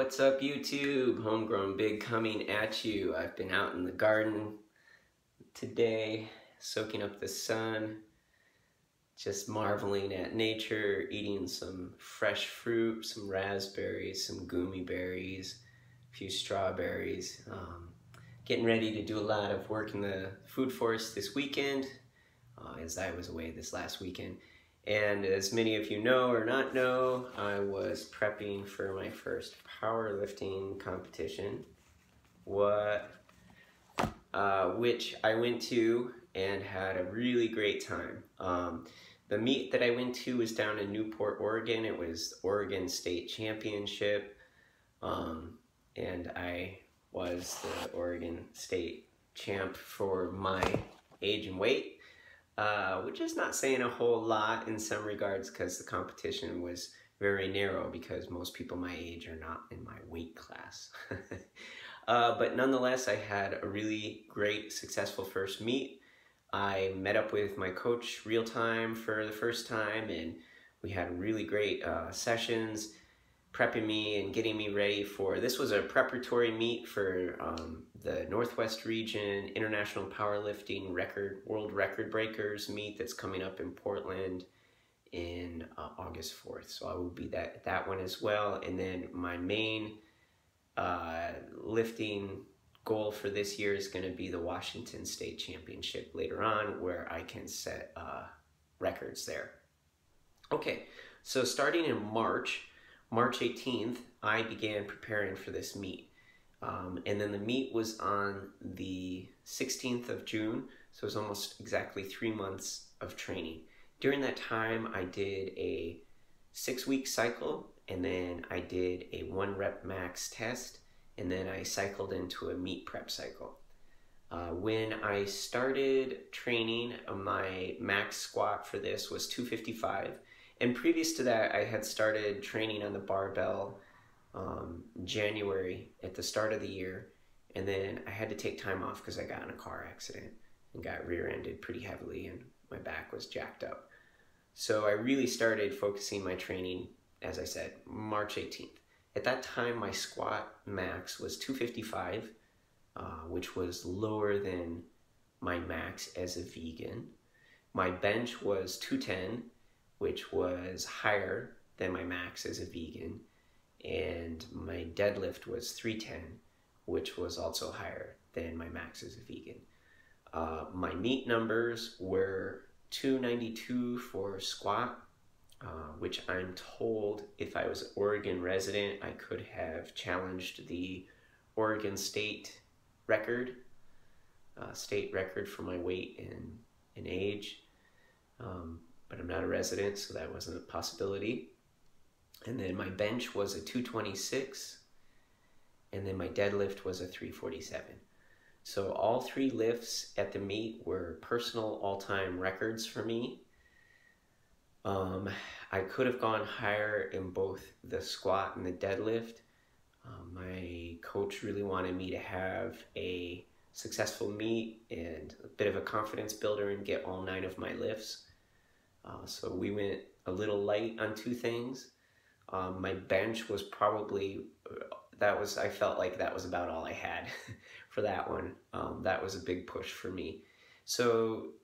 What's up, YouTube? Homegrown Big coming at you. I've been out in the garden today, soaking up the sun, just marveling at nature, eating some fresh fruit, some raspberries, some gummy berries, a few strawberries. Getting ready to do a lot of work in the food forest this weekend, as I was away this last weekend. And as many of you know or not know, I was prepping for my first powerlifting competition, which I went to and had a really great time. The meet that I went to was down in Newport, Oregon. It was the Oregon State Championship, and I was the Oregon State champ for my age and weight. Which is not saying a whole lot in some regards, because the competition was very narrow because most people my age are not in my weight class. But nonetheless, I had a really great, successful first meet. I met up with my coach real time for the first time, and we had really great sessions, prepping me and getting me ready for, this was a preparatory meet for the Northwest Region International Powerlifting World Record Breakers meet that's coming up in Portland in August 4th. So I will be at that one as well. And then my main lifting goal for this year is going to be the Washington State Championship later on, where I can set records there. Okay, so starting in March 18th, I began preparing for this meet. And then the meet was on the 16th of June, so it was almost exactly 3 months of training. During that time, I did a 6-week cycle, and then I did a 1 rep max test, and then I cycled into a meet prep cycle. When I started training, my max squat for this was 255. And previous to that, I had started training on the barbell January at the start of the year, and then I had to take time off because I got in a car accident and got rear-ended pretty heavily, and my back was jacked up. So I really started focusing my training, as I said, March 18th. At that time, my squat max was 255, which was lower than my max as a vegan. My bench was 210, which was higher than my max as a vegan, and my deadlift was 310, which was also higher than my max as a vegan. My meet numbers were 292 for squat, which I'm told if I was an Oregon resident, I could have challenged the Oregon state record for my weight and age. But I'm not a resident, so that wasn't a possibility. And then my bench was a 226, and then my deadlift was a 347. So all 3 lifts at the meet were personal all-time records for me. I could have gone higher in both the squat and the deadlift. My coach really wanted me to have a successful meet and a bit of a confidence builder and get all 9 of my lifts. So we went a little light on 2 things. My bench was probably, I felt like that was about all I had for that one. That was a big push for me. So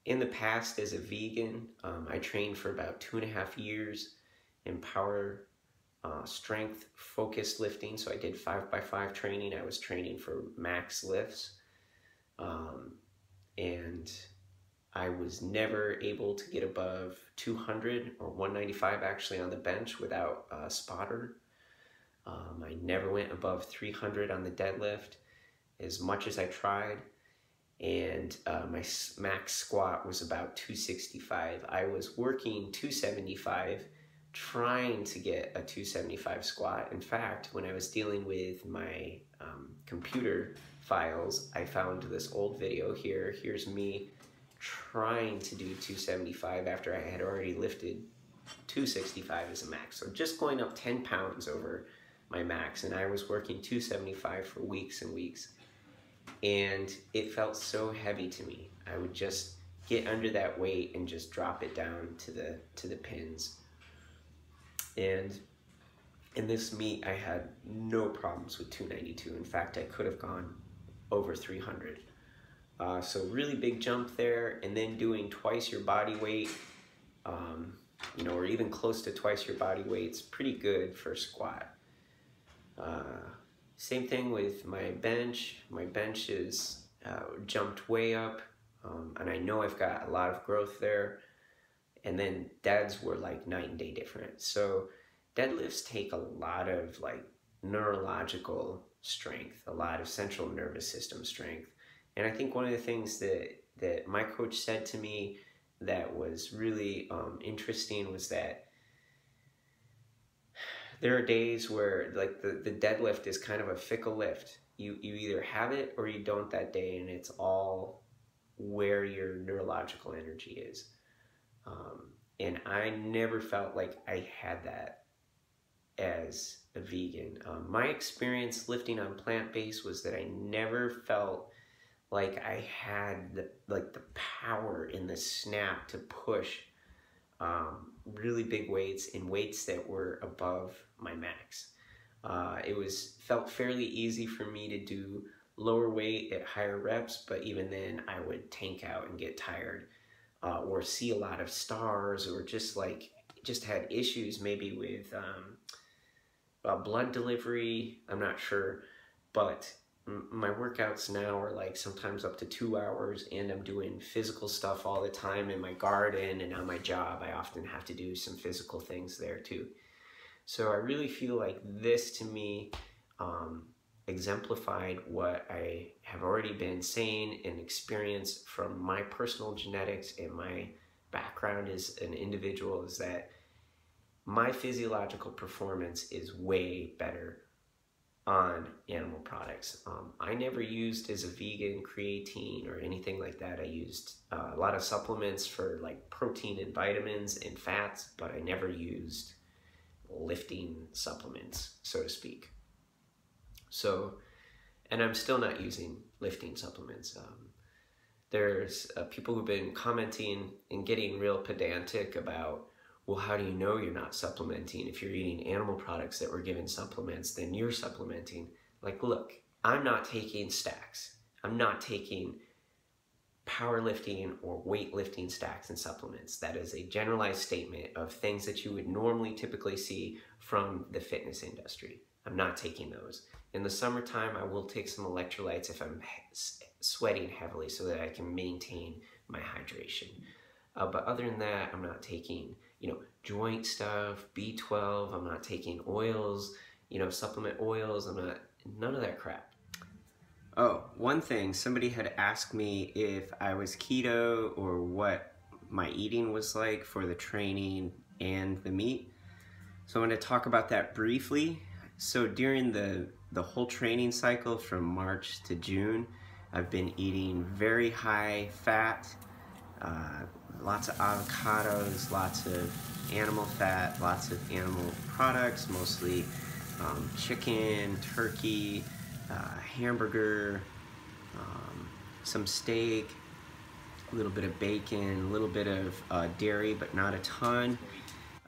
in the past, as a vegan, I trained for about 2.5 years in power strength focused lifting. So I did 5x5 training. I was training for max lifts. And I was never able to get above 200 or 195 actually on the bench without a spotter. I never went above 300 on the deadlift as much as I tried. And my max squat was about 265. I was working 275, trying to get a 275 squat. In fact, when I was dealing with my computer files, I found this old video here. Here's me trying to do 275 after I had already lifted 265 as a max. So just going up 10 pounds over my max, and I was working 275 for weeks and weeks. And it felt so heavy to me. I would just get under that weight and just drop it down to the pins. And In this meet, I had no problems with 292. In fact, I could have gone over 300. So really big jump there, and then doing twice your body weight, you know, or even close to twice your body weight's pretty good for a squat. Same thing with my bench. My bench is jumped way up, and I know I've got a lot of growth there. And then deads were like night and day different. So deadlifts take a lot of like neurological strength, a lot of central nervous system strength. And I think one of the things that my coach said to me that was really interesting was that there are days where like the deadlift is kind of a fickle lift. You either have it or you don't that day, and it's all where your neurological energy is. And I never felt like I had that as a vegan. My experience lifting on plant-based was that I never felt like I had the power in the snap to push really big weights and weights that were above my max. It felt fairly easy for me to do lower weight at higher reps, but even then I would tank out and get tired. Or see a lot of stars, or just had issues maybe with blood delivery. I'm not sure, but my workouts now are like sometimes up to 2 hours, and I'm doing physical stuff all the time in my garden and on my job. I often have to do some physical things there too. So I really feel like this to me exemplified what I have already been saying and experienced from my personal genetics and my background as an individual, is that my physiological performance is way better on animal products. I never used as a vegan creatine or anything like that. I used a lot of supplements for like protein and vitamins and fats, but I never used lifting supplements, so to speak. So, and I'm still not using lifting supplements. There's people who've been commenting and getting real pedantic about, well, how do you know you're not supplementing? If you're eating animal products that were given supplements, then you're supplementing. Like, look, I'm not taking stacks. I'm not taking powerlifting or weightlifting stacks and supplements. That is a generalized statement of things that you would normally typically see from the fitness industry. I'm not taking those. In the summertime, I will take some electrolytes if I'm sweating heavily so that I can maintain my hydration. But other than that, I'm not taking, joint stuff, B12, I'm not taking oils, supplement oils, none of that crap. Oh, one thing, somebody had asked me if I was keto or what my eating was like for the training and the meet. So I'm going to talk about that briefly. So during the whole training cycle from March to June, I've been eating very high fat, lots of avocados, lots of animal fat, lots of animal products, mostly chicken, turkey, hamburger, some steak, a little bit of bacon, a little bit of dairy, but not a ton.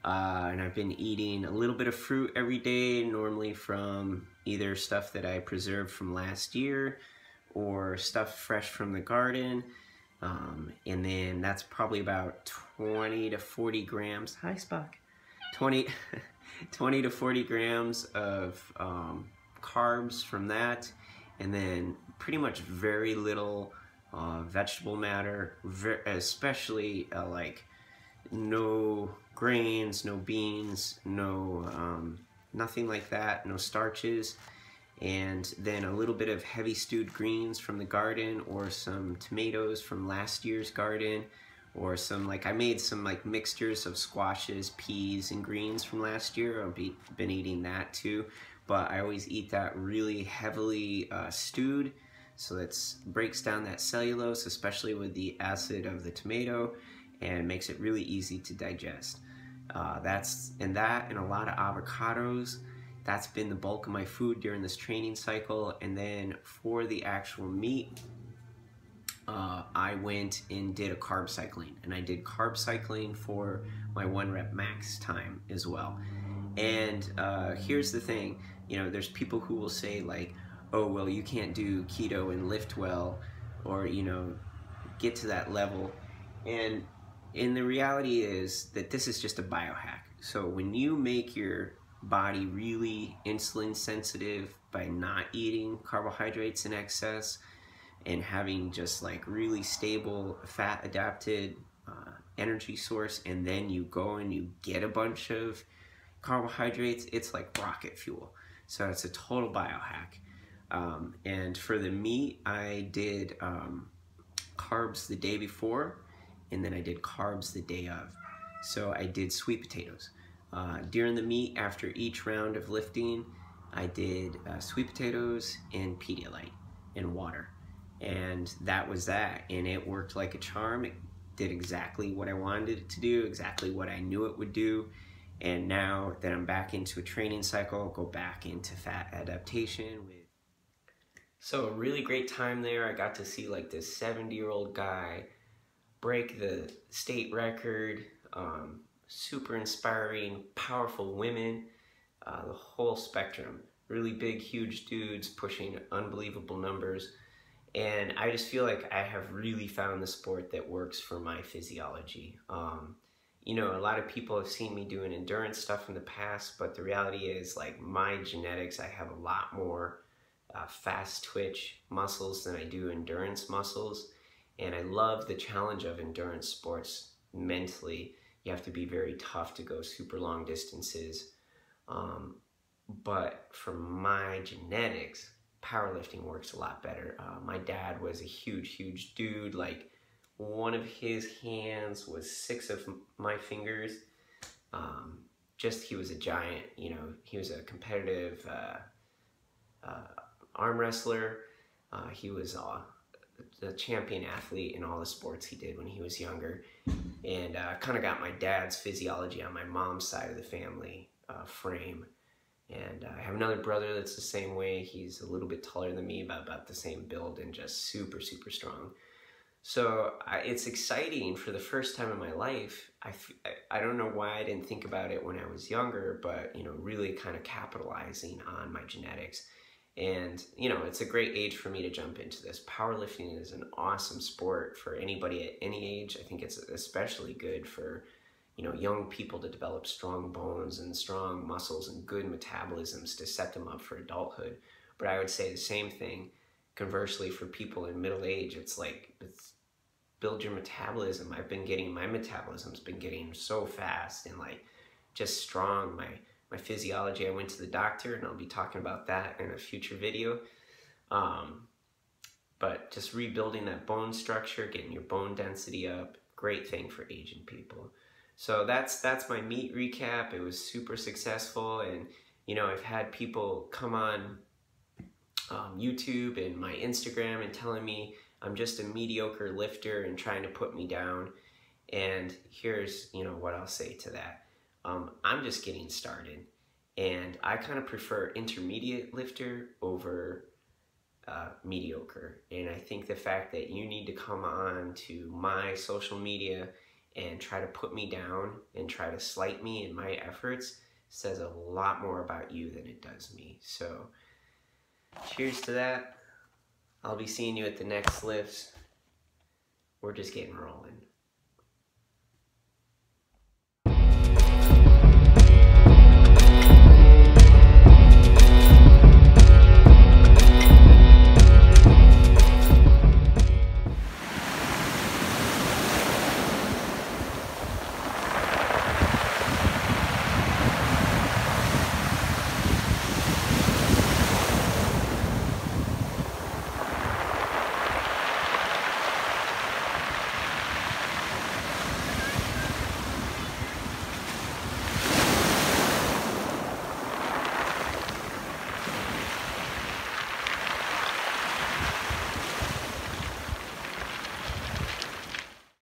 And I've been eating a little bit of fruit every day, normally from either stuff that I preserved from last year or stuff fresh from the garden. And then that's probably about 20 to 40 grams. Hi, Spock. 20 to 40 grams of carbs from that. And then pretty much very little vegetable matter, especially like no grains, no beans, nothing like that, no starches, and then a little bit of heavy stewed greens from the garden, or some tomatoes from last year's garden, or some, I made some mixtures of squashes, peas, and greens from last year. I've been eating that too, but I always eat that really heavily stewed, so that breaks down that cellulose, especially with the acid of the tomato, and makes it really easy to digest. And a lot of avocados. That's been the bulk of my food during this training cycle. And then for the actual meet, I went and did a carb cycling, and I did carb cycling for my 1 rep max time as well. And here's the thing, you know, there's people who will say like, oh, well, you can't do keto and lift well, or, you know, get to that level. And the reality is that this is just a biohack. So when you make your body really insulin sensitive by not eating carbohydrates in excess and having just like really stable fat adapted energy source, and then you go and you get a bunch of carbohydrates, it's like rocket fuel. So it's a total biohack. And for the meat, I did carbs the day before, and then I did carbs the day of. So I did sweet potatoes. During the meet, after each round of lifting, I did sweet potatoes and Pedialyte and water. And that was that. And it worked like a charm. It did exactly what I wanted it to do, exactly what I knew it would do. And now that I'm back into a training cycle, I'll go back into fat adaptation. So a really great time there. I got to see like this 70-year-old guy break the state record. Super inspiring, powerful women, the whole spectrum. Really big, huge dudes pushing unbelievable numbers. And I just feel like I have really found the sport that works for my physiology. You know, a lot of people have seen me doing endurance stuff in the past, but the reality is like my genetics, I have a lot more fast twitch muscles than I do endurance muscles. And I love the challenge of endurance sports mentally. You have to be very tough to go super long distances. But for my genetics, powerlifting works a lot better. My dad was a huge, huge dude. Like one of his hands was 6 of my fingers. He was a giant, you know, he was a competitive arm wrestler. He was the champion athlete in all the sports he did when he was younger. And kind of got my dad's physiology on my mom's side of the family frame. And I have another brother that's the same way. He's a little bit taller than me, but about the same build and just super, super strong. So it's exciting for the first time in my life. I don't know why I didn't think about it when I was younger, but, you know, really kind of capitalizing on my genetics. And, you know, it's a great age for me to jump into this. Powerlifting is an awesome sport for anybody at any age. I think it's especially good for, you know, young people to develop strong bones and strong muscles and good metabolisms to set them up for adulthood. But I would say the same thing, conversely, for people in middle age. It's like, build your metabolism. My metabolism's been getting so fast and like just strong. My physiology, I went to the doctor, and I'll be talking about that in a future video. But just rebuilding that bone structure, getting your bone density up, great thing for aging people. So that's my meet recap. It was super successful, and you know, I've had people come on YouTube and my Instagram and telling me I'm just a mediocre lifter and trying to put me down. And here's, you know, what I'll say to that. I'm just getting started, and I kind of prefer intermediate lifter over mediocre. And I think the fact that you need to come on to my social media and try to put me down and try to slight me in my efforts says a lot more about you than it does me. So cheers to that. I'll be seeing you at the next lifts. We're just getting rolling.